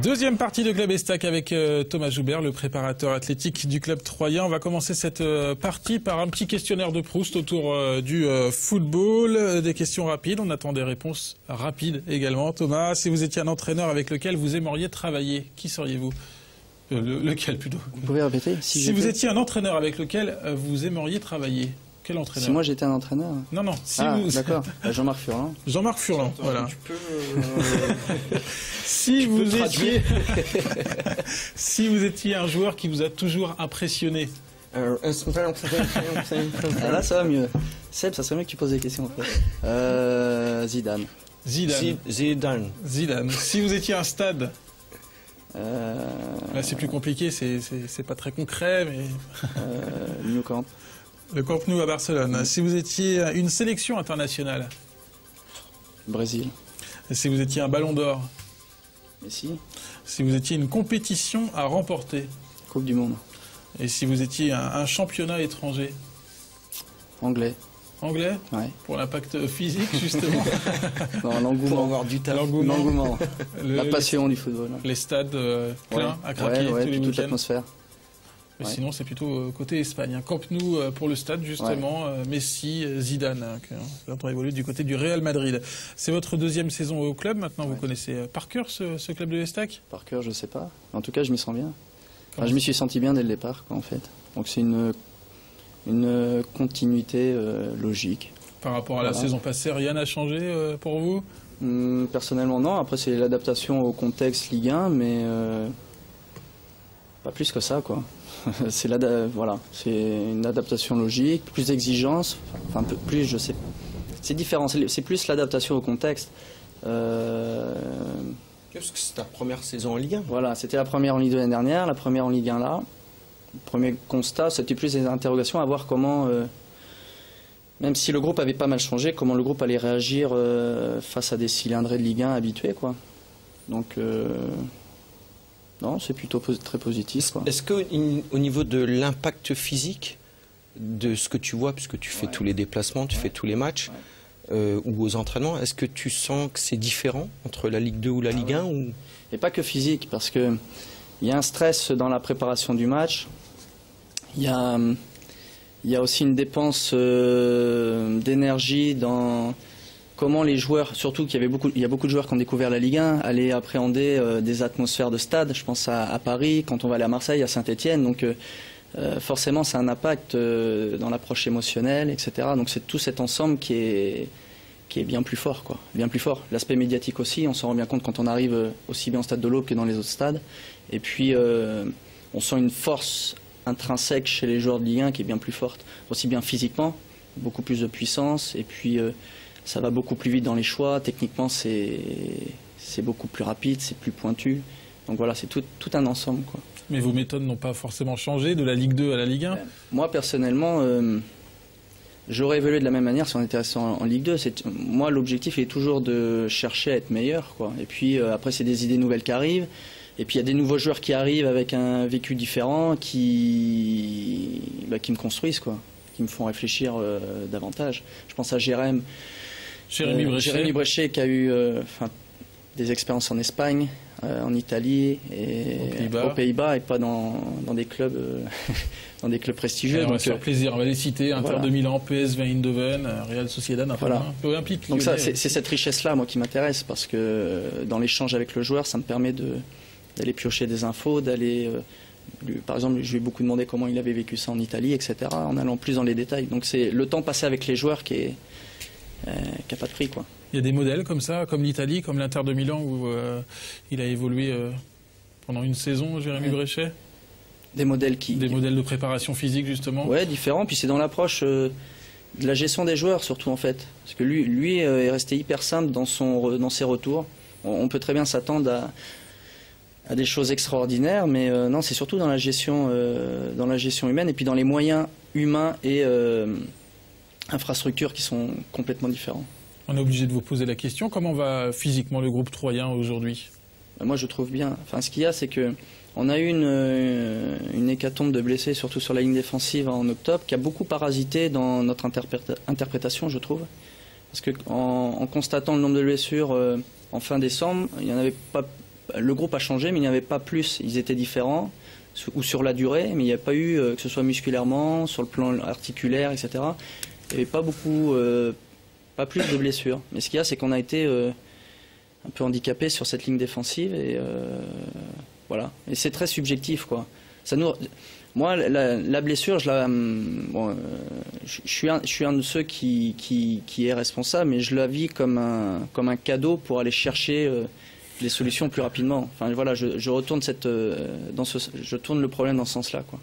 Deuxième partie de Club Estac avec Thomas Joubert, le préparateur athlétique du club troyen. On va commencer cette partie par un petit questionnaire de Proust autour du football. Des questions rapides, on attend des réponses rapides également. Thomas, si vous étiez un entraîneur avec lequel vous aimeriez travailler, qui seriez-vous? Lequel plutôt? Vous pouvez répéter? Si vous étiez un entraîneur avec lequel vous aimeriez travailler, quel entraîneur? Si moi j'étais un entraîneur? Non, non. Si d'accord. Jean-Marc Furlan. Jean-Marc Furlan, voilà. Tu peux... si vous étiez un joueur qui vous a toujours impressionné. Là, ça va mieux. Seb, ça serait mieux que tu poses des questions. Zidane. Zidane. Si vous étiez un stade. Là, c'est plus compliqué, c'est pas très concret, mais... Nou Camp. Le Camp Nou à Barcelone. Si vous étiez une sélection internationale. Brésil. Si vous étiez un ballon d'or. Messi. Si vous étiez une compétition à remporter. Coupe du Monde. Et si vous étiez un championnat étranger. Anglais. Anglais? Ouais. Pour l'impact physique, justement. Non, l'engouement. Pour avoir du talent. L'engouement. La passion du football. Les stades pleins à craquer tous les week-ends. Toute l'atmosphère. Mais sinon, c'est plutôt côté Espagne. Camp Nou pour le stade, justement. Messi, Zidane, dont on évolue du côté du Real Madrid. C'est votre deuxième saison au club. Maintenant, vous connaissez par cœur ce club de l'Estac? Par cœur, je sais pas. En tout cas, je m'y sens bien. Enfin, je m'y suis senti bien dès le départ, quoi, en fait. Donc, c'est une continuité logique. Par rapport à la saison passée, rien n'a changé pour vous? Personnellement, non. Après, c'est l'adaptation au contexte Ligue 1, mais pas plus que ça, quoi. C'est voilà, c'est une adaptation logique, plus d'exigence, enfin un peu plus, je sais. C'est différent, c'est plus l'adaptation au contexte. Parce que c'est ta première saison en Ligue 1. Voilà, c'était la première en Ligue 2 l'année dernière, la première en Ligue 1 là. Le premier constat, c'était plus des interrogations à voir comment, même si le groupe avait pas mal changé, comment le groupe allait réagir face à des cylindrés de Ligue 1 habitués, quoi. Donc... non, c'est plutôt très positif. Est-ce qu'au niveau de l'impact physique, de ce que tu vois, puisque tu fais tous les déplacements, tu fais tous les matchs, ou aux entraînements, est-ce que tu sens que c'est différent entre la Ligue 2 ou la Ligue 1 ou... Et pas que physique, parce qu'il y a un stress dans la préparation du match, il y a aussi une dépense d'énergie dans... Comment les joueurs, surtout qu'il y a beaucoup de joueurs qui ont découvert la Ligue 1, allaient appréhender des atmosphères de stade. Je pense à Paris, quand on va aller à Marseille, à Saint-Etienne. Donc forcément, c'est un impact dans l'approche émotionnelle, etc. Donc c'est tout cet ensemble qui est bien plus fort, quoi. Bien plus fort. L'aspect médiatique aussi, on s'en rend bien compte quand on arrive aussi bien au stade de l'Aube que dans les autres stades. Et puis on sent une force intrinsèque chez les joueurs de Ligue 1 qui est bien plus forte. Aussi bien physiquement, beaucoup plus de puissance, et puis... ça va beaucoup plus vite dans les choix, techniquement c'est beaucoup plus rapide, c'est plus pointu. Donc voilà, c'est tout un ensemble, quoi. Mais vos méthodes n'ont pas forcément changé de la Ligue 2 à la Ligue 1? Moi personnellement, j'aurais évolué de la même manière si on était resté en Ligue 2. Moi l'objectif est toujours de chercher à être meilleur, quoi. Et puis après c'est des idées nouvelles qui arrivent. Et puis il y a des nouveaux joueurs qui arrivent avec un vécu différent qui me construisent, quoi, qui me font réfléchir davantage. Je pense à Jérémy Bréchet qui a eu des expériences en Espagne, en Italie et aux Pays-Bas et pas dans des clubs prestigieux. On va se faire plaisir, on va les citer: Inter de Milan, PSV Eindhoven, Real Sociedad, Olympique. Donc ça, c'est cette richesse-là, moi, qui m'intéresse, parce que dans l'échange avec le joueur, ça me permet d'aller piocher des infos, d'aller... Par exemple, je lui ai beaucoup demandé comment il avait vécu ça en Italie, etc., en allant plus dans les détails. Donc c'est le temps passé avec les joueurs qui n'a pas de prix, quoi. Il y a des modèles comme ça, comme l'Italie, comme l'Inter de Milan, où il a évolué pendant une saison, Jérémy Bréchet? Des modèles Des modèles de préparation physique, justement? Ouais, différents. Puis c'est dans l'approche de la gestion des joueurs, surtout, en fait. Parce que lui est resté hyper simple dans ses retours. On peut très bien s'attendre à des choses extraordinaires, mais non, c'est surtout dans la gestion humaine, et puis dans les moyens humains et infrastructures qui sont complètement différents. On est obligé de vous poser la question, comment va physiquement le groupe troyen aujourd'hui? Moi je trouve bien. Enfin, ce qu'il y a, c'est qu'on a eu une hécatombe de blessés, surtout sur la ligne défensive en octobre, qui a beaucoup parasité dans notre interprétation, je trouve. Parce qu'en constatant le nombre de blessures en fin décembre, il n'y en avait pas le groupe a changé, mais il n'y avait pas plus. Ils étaient différents, ou sur la durée, mais il n'y a pas eu, que ce soit musculairement, sur le plan articulaire, etc. Il n'y avait pas beaucoup, pas plus de blessures. Mais ce qu'il y a, c'est qu'on a été un peu handicapé sur cette ligne défensive, et voilà. Et c'est très subjectif, quoi. Ça nous... Moi, la blessure, je suis un de ceux qui est responsable, mais je la vis comme un cadeau pour aller chercher les solutions plus rapidement. Enfin, voilà, je retourne je tourne le problème dans ce sens-là, quoi.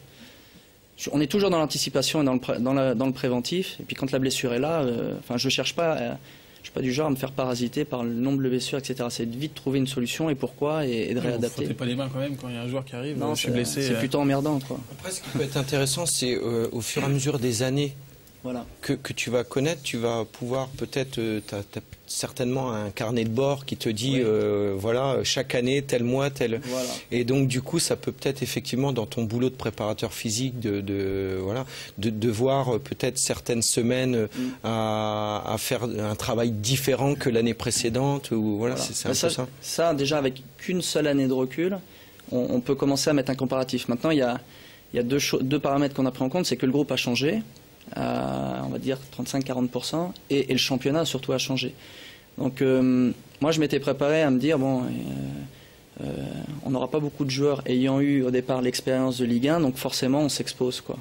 On est toujours dans l'anticipation et dans le préventif. Et puis quand la blessure est là, enfin, je cherche pas. Je suis pas du genre à me faire parasiter par le nombre de blessures, etc. C'est de vite trouver une solution et pourquoi et de réadapter. Vous frottez pas les mains quand même quand il y a un joueur qui arrive. Non, je suis blessé. C'est plutôt emmerdant, quoi. Après, ce qui peut être intéressant, c'est au fur et à mesure des années voilà. que tu vas connaître, tu vas pouvoir peut-être, tu as certainement un carnet de bord qui te dit, oui. Voilà, chaque année, tel mois, tel... Voilà. Et donc, du coup, ça peut peut-être effectivement, dans ton boulot de préparateur physique, de voir peut-être certaines semaines à faire un travail différent que l'année précédente. Ou, voilà, c'est un peu ça. Ça, déjà, avec qu'une seule année de recul, on peut commencer à mettre un comparatif. Maintenant, il y a deux paramètres qu'on a pris en compte, c'est que le groupe a changé, on va dire 35-40%, et le championnat surtout a changé. Donc moi je m'étais préparé à me dire, bon, on n'aura pas beaucoup de joueurs ayant eu au départ l'expérience de Ligue 1, donc forcément on s'expose, quoi.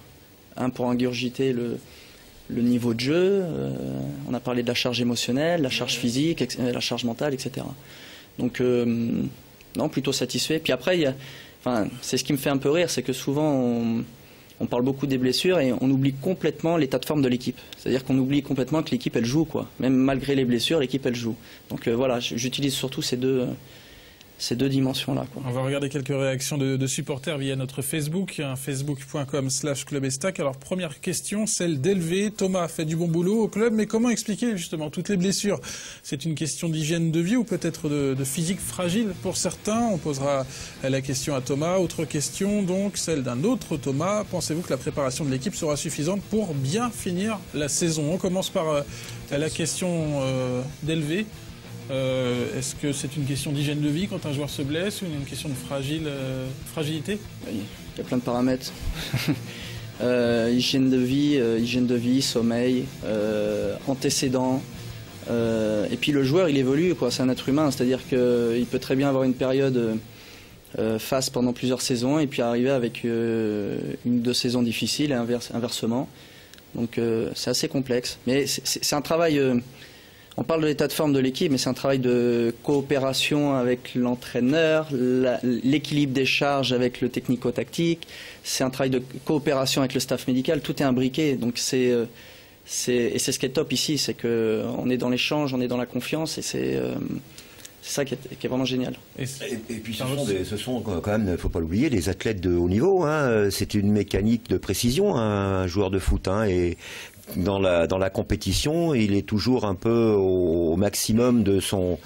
Pour ingurgiter le niveau de jeu, on a parlé de la charge émotionnelle, la charge physique, la charge mentale, etc. Donc non, plutôt satisfait. Puis après, c'est ce qui me fait un peu rire, c'est que souvent on parle beaucoup des blessures et on oublie complètement l'état de forme de l'équipe. C'est-à-dire qu'on oublie complètement que l'équipe, elle joue, quoi. Même malgré les blessures, l'équipe, elle joue. Donc voilà, j'utilise surtout ces deux dimensions-là, quoi. On va regarder quelques réactions de supporters via notre Facebook, facebook.com/clubestac. Alors, première question, celle d'Elvé. Thomas fait du bon boulot au club, mais comment expliquer justement toutes les blessures? C'est une question d'hygiène de vie ou peut-être de physique fragile pour certains? On posera la question à Thomas. Autre question, donc, celle d'un autre Thomas. Pensez-vous que la préparation de l'équipe sera suffisante pour bien finir la saison? On commence par la question d'Elvé. Est-ce que c'est une question d'hygiène de vie quand un joueur se blesse ou une question de fragilité? Il y a plein de paramètres. Hygiène de vie, sommeil, antécédents. Et puis le joueur, il évolue, quoi. C'est un être humain, c'est-à-dire qu'il peut très bien avoir une période face pendant plusieurs saisons et puis arriver avec une ou deux saisons difficiles et inversement. Donc c'est assez complexe. Mais c'est un travail... On parle de l'état de forme de l'équipe, mais c'est un travail de coopération avec l'entraîneur, l'équilibre des charges avec le technico-tactique, c'est un travail de coopération avec le staff médical, tout est imbriqué. Donc c'est ce qui est top ici, c'est qu'on est dans l'échange, on est dans la confiance, et c'est ça qui est vraiment génial. Et puis ce sont quand même, il ne faut pas l'oublier, des athlètes de haut niveau, hein. C'est une mécanique de précision, hein, un joueur de foot, hein, et dans la compétition, il est toujours un peu au maximum de son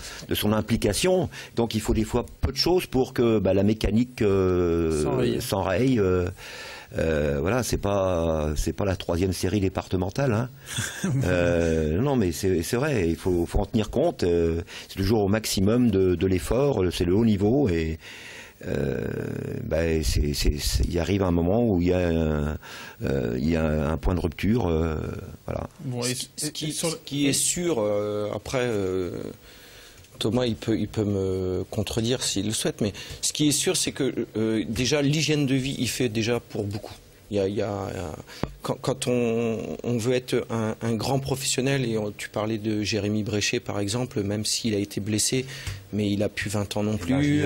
implication. Donc il faut des fois peu de choses pour que la mécanique s'enraye. Voilà, c'est pas la 3e série départementale, hein. Non, mais c'est vrai, il faut en tenir compte. C'est toujours au maximum de l'effort, c'est le haut niveau, et il arrive un moment où il y a un point de rupture, voilà. Bon, ce qui est sûr, après Thomas il peut me contredire s'il le souhaite, mais ce qui est sûr, c'est que déjà l'hygiène de vie il fait déjà pour beaucoup. Quand on veut être un grand professionnel, et tu parlais de Jérémy Bréchet par exemple, même s'il a été blessé, mais il a plus 20 ans non plus,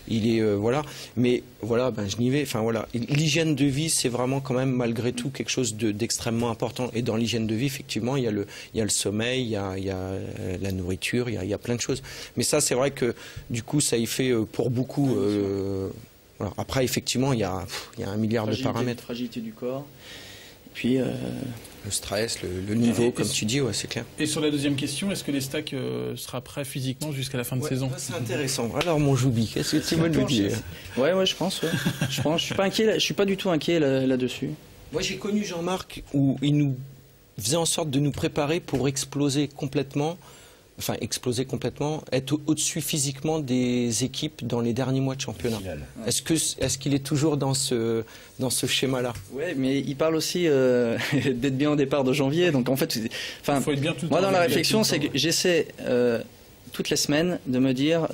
il est voilà, mais voilà, je n'y vais. Enfin voilà, l'hygiène de vie c'est vraiment quand même malgré tout quelque chose d'extrêmement important. Et dans l'hygiène de vie, effectivement, il y a le sommeil, il y a la nourriture, il y a plein de choses. Mais ça, c'est vrai que du coup, ça y fait pour beaucoup. Voilà. Après, effectivement, il y a un milliard de paramètres. La fragilité du corps, et puis le stress, le niveau, comme tu dis, ouais, c'est clair. Et sur la deuxième question, est-ce que les stacks sera prêt physiquement jusqu'à la fin de saison? C'est intéressant. Alors, mon Joubi, qu'est-ce que tu veux nous dire? Ouais, je pense. Ouais. Je suis pas inquiet. Je suis pas du tout inquiet là-dessus. Moi, j'ai connu Jean-Marc où il nous faisait en sorte de nous préparer pour exploser complètement enfin exploser complètement, être au-dessus physiquement des équipes dans les derniers mois de championnat. Est-ce qu'il est toujours dans ce schéma-là? Oui, mais il parle aussi d'être bien au départ de janvier. Donc en fait, faut être bien tout le moi temps, dans la réflexion, c'est que j'essaie toutes les semaines de me dire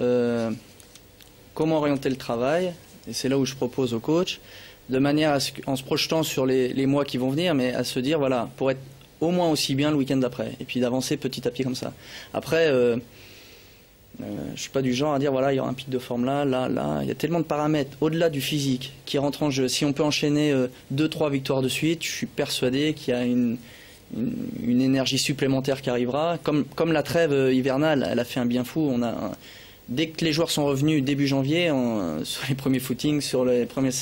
comment orienter le travail. Et c'est là où je propose au coach, de manière à en se projetant sur les mois qui vont venir, mais à se dire, voilà, pour être au moins aussi bien le week-end d'après, et puis d'avancer petit à petit comme ça. Après, je suis pas du genre à dire, voilà, il y aura un pic de forme là, il y a tellement de paramètres, au-delà du physique, qui rentrent en jeu. Si on peut enchaîner 2-3 victoires de suite, je suis persuadé qu'il y a une énergie supplémentaire qui arrivera. Comme la trêve hivernale, elle a fait un bien fou. Dès que les joueurs sont revenus début janvier, sur les premiers footings, sur les premières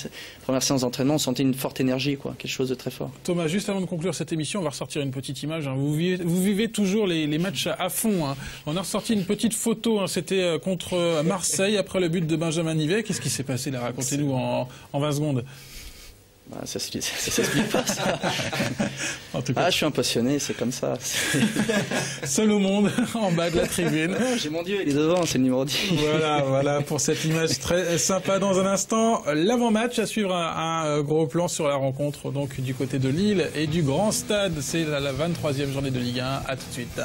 séances d'entraînement, on sentait une forte énergie, quoi, quelque chose de très fort. Thomas, juste avant de conclure cette émission, on va ressortir une petite image. Vous vivez toujours les matchs à fond. On a ressorti une petite photo, c'était contre Marseille, après le but de Benjamin Nivet. Qu'est-ce qui s'est passé là? Racontez-nous en 20 secondes. Ça s'explique pas, ça. En tout cas, je suis un passionné, c'est comme ça. Seul au monde, en bas de la tribune. J'ai mon Dieu, il est devant, c'est le numéro 10. Voilà pour cette image très sympa. Dans un instant, l'avant-match, à suivre un gros plan sur la rencontre donc du côté de Lille et du Grand Stade. C'est la 23e journée de Ligue 1. À tout de suite.